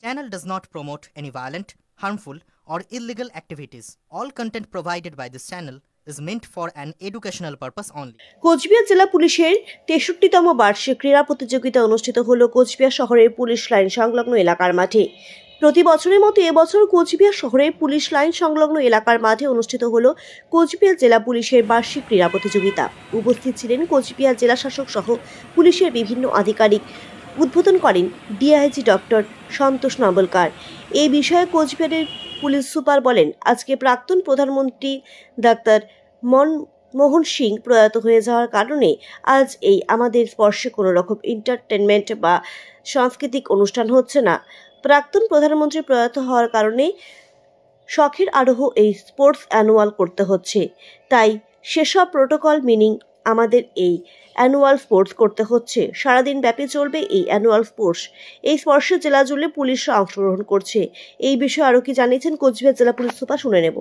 Channel does not promote any violent, harmful, or illegal activities. All content provided by this channel is meant for an educational purpose only. Cooch Behar জেলা পুলিশের 63তম বার্ষিক ক্রীড়া প্রতিযোগিতা অনুষ্ঠিত হলো কোচবিহার শহরের পুলিশ লাইন সংলগ্ন এলাকার মাঠে। প্রতি বছরের মতো এবছর কোচবিহার শহরের পুলিশ লাইন সংলগ্ন এলাকার মাঠে অনুষ্ঠিত হলো কোচবিহার জেলা পুলিশের বার্ষিক ক্রীড়া প্রতিযোগিতা। উপস্থিত ছিলেন কোচবিহার জেলা শাসক সহ পুলিশের বিভিন্ন আধিকারিক। উদ্বোধন করেন ডিআইজি ডক্টর সন্তোষ নাবলকার। এই বিষয়ে কোচবিহারের পুলিশ সুপার বলেন, আজকে প্রাক্তন প্রধানমন্ত্রী ডাক্তার মনমোহন সিং প্রয়াত হয়ে যাওয়ার কারণে আজ এই আমাদের স্পর্শে কোনো রকম এন্টারটেনমেন্ট বা সাংস্কৃতিক অনুষ্ঠান হচ্ছে না। প্রাক্তন প্রধানমন্ত্রী প্রয়াত হওয়ার কারণে শখের আরোহ এই স্পোর্টস অ্যানুয়াল করতে হচ্ছে, তাই সেসব প্রোটোকল মিনিং আমাদের এই অ্যানুয়াল স্পোর্টস করতে হচ্ছে। সারাদিন ব্যাপী চলবে এই অ্যানুয়াল স্পোর্টস। এই স্পর্শে জেলা জুড়ে পুলিশরা অংশগ্রহণ করছে। এই বিষয়ে আরও কি জানিয়েছেন কোচবিহার জেলা পুলিশ সুপার, শুনে নেব।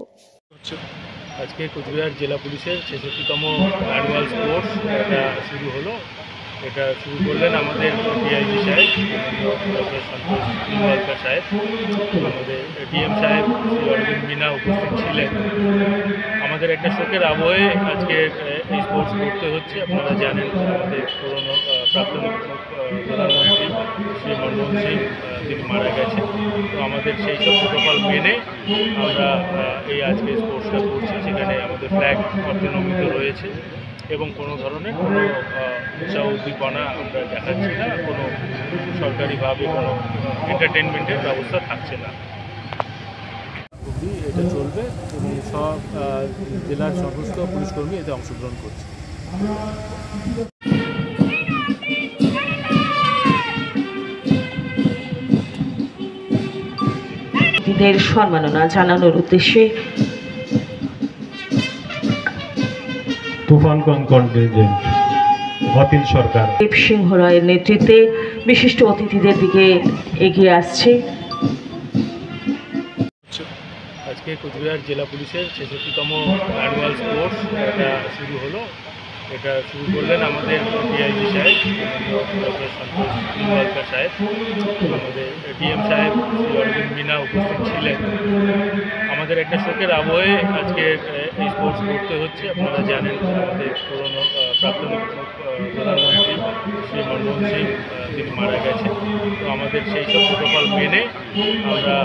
আজকে কোচবিহার জেলা পুলিশের 66তম অ্যানুয়াল স্পোর্টস এটা শুরু হলো। এটা শুরু করলেন আমাদের ডিআইজি সাহেব ডক্টর সন্তোষ নাবলকার সাহেব। আমাদের ডিএম সাহেব শ্রী অরবিন্দ মিনা উপস্থিত ছিলেন। আমাদের একটা শোকের আবহে আজকে এই স্পোর্টস করতে হচ্ছে। আপনারা জানেন আমাদের পুরনো প্রাক্তন প্রধানমন্ত্রী শ্রী মনমোহন সিং তিনি মারা গেছেন। তো আমাদের সেই সব প্রোটোকল মেনে আমরা এই আজকে স্পোর্টসটা করছি। সেখানে আমাদের ফ্ল্যাগ অর্থনমিত রয়েছে এবং কোনো ধরনের কোনো উৎসাহ উদ্দীপনা আমরা দেখাচ্ছি না। কোনো সরকারিভাবে কোনো এন্টারটেনমেন্টের ব্যবস্থা থাকছে না। এটা চলবে এবং সব জেলার সমস্ত পুলিশকর্মী এতে অংশগ্রহণ করছে। সম্মাননা জানানোর উদ্দেশ্যে তুফান কন্টিনজেন্ট বাতিল সরকার দীপ সিংহ রায়ের নেতৃত্বে বিশিষ্ট অতিথিদের দিকে এগিয়ে আসছে। আজকে কোচবিহার জেলা পুলিশের 66তম অ্যানুয়াল স্পোর্টস এটা শুরু হলো। এটা শুরু করলেন আমাদের ডিআইজি সাহেব ডক্টর সন্তোষ নাবলকার সাহেব। আমাদের ডিএম সাহেব শ্রী অরবিন্দ মিনা উপস্থিত ছিলেন। আমাদের একটা শোকের আবহে আজকে এই স্পোর্টস করতে হচ্ছে। আপনারা জানেন আমাদের পুরনো প্রাক্তন প্রধানমন্ত্রী শ্রী মনমোহন সিং তিনি মারা গেছেন। তো আমাদের সেই সব প্রোটোকল মেনে আমরা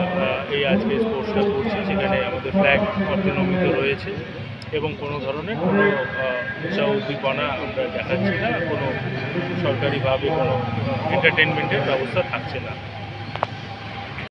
এই আজকে স্পোর্টসটা করছি। সেখানে আমাদের ফ্ল্যাগ অর্থনমিত রয়েছে এবং কোনো ধরনের কোনো উৎসাহ উদ্দীপনা আমরা দেখাচ্ছি না। কোনো সরকারিভাবে কোনো এন্টারটেনমেন্টের ব্যবস্থা থাকছে না।